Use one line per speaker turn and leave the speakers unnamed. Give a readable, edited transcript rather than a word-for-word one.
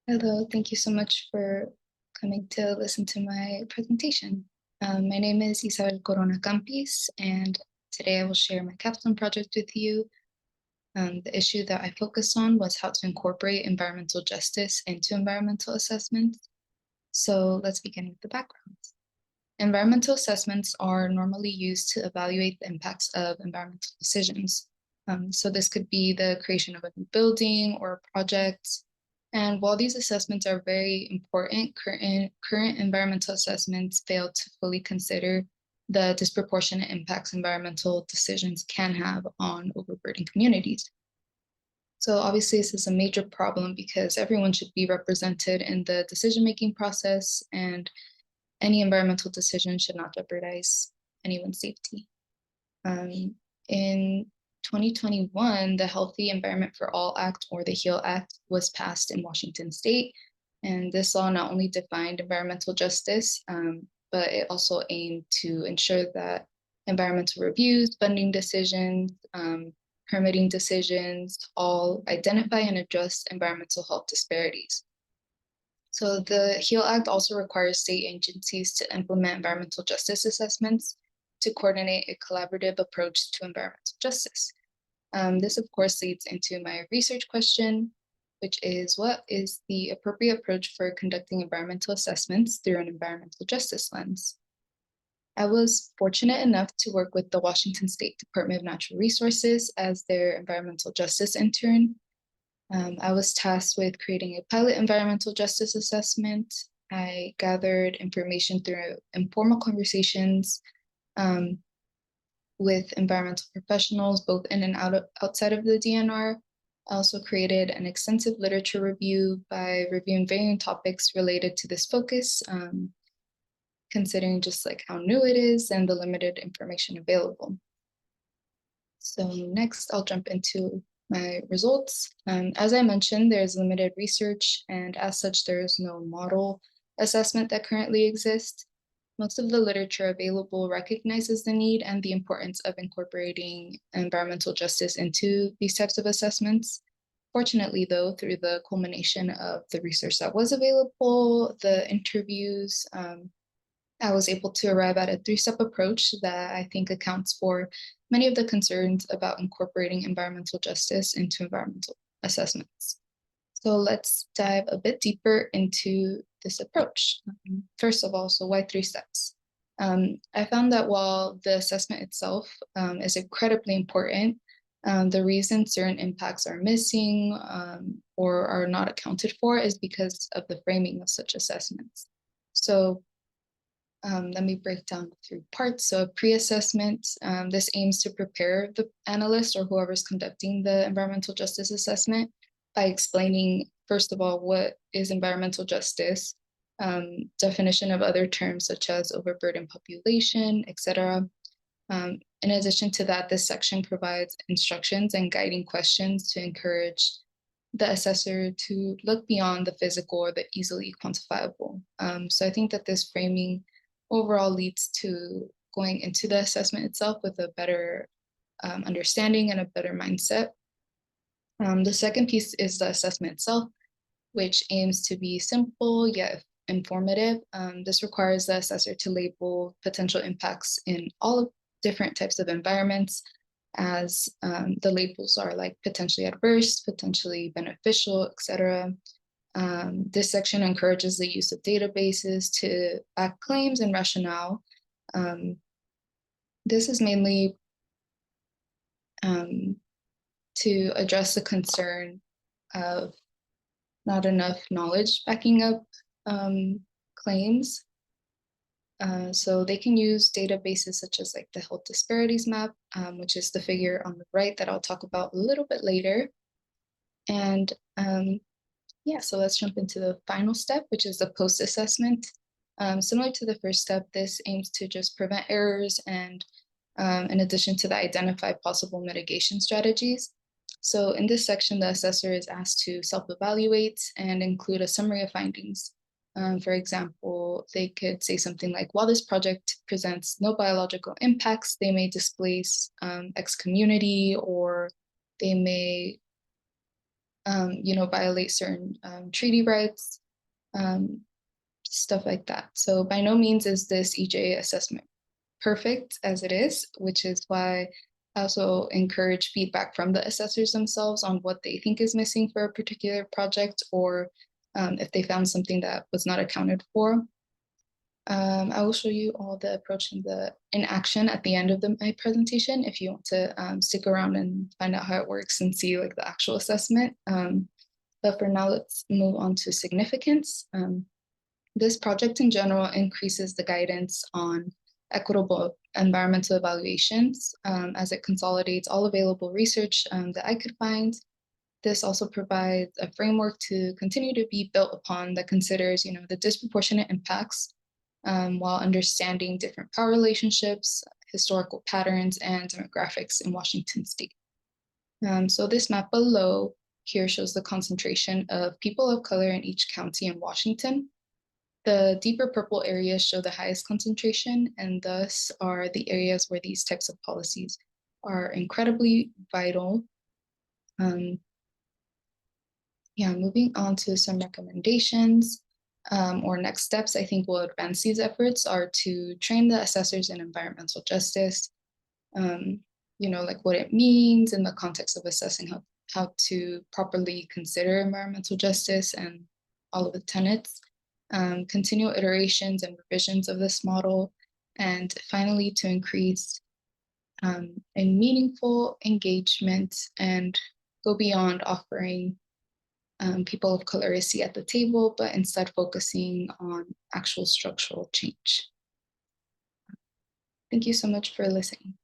Hello, thank you so much for coming to listen to my presentation. My name is Isabel Corona-Campiz, and today I will share my capstone project with you. The issue that I focus on was how to incorporate environmental justice into environmental assessments. So let's begin with the background. Environmental assessments are normally used to evaluate the impacts of environmental decisions. So this could be the creation of a new building or a project. And while these assessments are very important, current environmental assessments fail to fully consider the disproportionate impacts environmental decisions can have on overburdened communities. So obviously this is a major problem because everyone should be represented in the decision-making process, and any environmental decision should not jeopardize anyone's safety. In 2021, the Healthy Environment for All Act, or the HEAL Act, was passed in Washington State. And this law not only defined environmental justice, but it also aimed to ensure that environmental reviews, funding decisions, permitting decisions, all identify and address environmental health disparities. So the HEAL Act also requires state agencies to implement environmental justice assessments to coordinate a collaborative approach to environmental justice. This, of course, leads into my research question, which is, what is the appropriate approach for conducting environmental assessments through an environmental justice lens? I was fortunate enough to work with the Washington State Department of Natural Resources as their environmental justice intern. I was tasked with creating a pilot environmental justice assessment. I gathered information through informal conversations with environmental professionals, both in and outside of the DNR. I also created an extensive literature review by reviewing varying topics related to this focus, considering just like how new it is and the limited information available. So next, I'll jump into my results. As I mentioned, there's limited research, and as such, there is no model assessment that currently exists. Most of the literature available recognizes the need and the importance of incorporating environmental justice into these types of assessments. Fortunately, though, through the culmination of the research that was available, the interviews, I was able to arrive at a three-step approach that I think accounts for many of the concerns about incorporating environmental justice into environmental assessments. So let's dive a bit deeper into this approach. First of all, so why three steps? I found that while the assessment itself is incredibly important, the reason certain impacts are missing or are not accounted for is because of the framing of such assessments. So let me break down through parts. So pre-assessment, this aims to prepare the analyst or whoever's conducting the environmental justice assessment by explaining, first of all, what is environmental justice, definition of other terms such as overburdened population, etc. In addition to that, this section provides instructions and guiding questions to encourage the assessor to look beyond the physical or the easily quantifiable. So I think that this framing overall leads to going into the assessment itself with a better understanding and a better mindset. The second piece is the assessment itself, which aims to be simple yet informative. This requires the assessor to label potential impacts in all different types of environments, as the labels are like potentially adverse, potentially beneficial, etc. This section encourages the use of databases to back claims and rationale. This is mainly to address the concern of not enough knowledge backing up claims. So they can use databases such as like the health disparities map, which is the figure on the right that I'll talk about a little bit later. And yeah, so let's jump into the final step, which is the post-assessment. Similar to the first step, this aims to just prevent errors and in addition to that, identify possible mitigation strategies. So in this section, the assessor is asked to self-evaluate and include a summary of findings. For example, they could say something like, while this project presents no biological impacts, they may displace X community, or they may violate certain treaty rights, um, stuff like that. So by no means is this EJA assessment perfect as it is, which is why I also encourage feedback from the assessors themselves on what they think is missing for a particular project, or if they found something that was not accounted for. I will show you all the approach in action at the end of my presentation if you want to stick around and find out how it works and see like the actual assessment. But for now, let's move on to significance. This project in general increases the guidance on equitable environmental evaluations as it consolidates all available research that I could find. This also provides a framework to continue to be built upon that considers, the disproportionate impacts while understanding different power relationships, historical patterns, and demographics in Washington state. So this map below here shows the concentration of people of color in each county in Washington. The deeper purple areas show the highest concentration, and thus are the areas where these types of policies are incredibly vital. Moving on to some recommendations or next steps I think will advance these efforts are to train the assessors in environmental justice, like what it means in the context of assessing how to properly consider environmental justice and all of the tenets. Continual iterations and revisions of this model, and finally to increase a meaningful engagement and go beyond offering people of color a seat at the table, but instead focusing on actual structural change. Thank you so much for listening.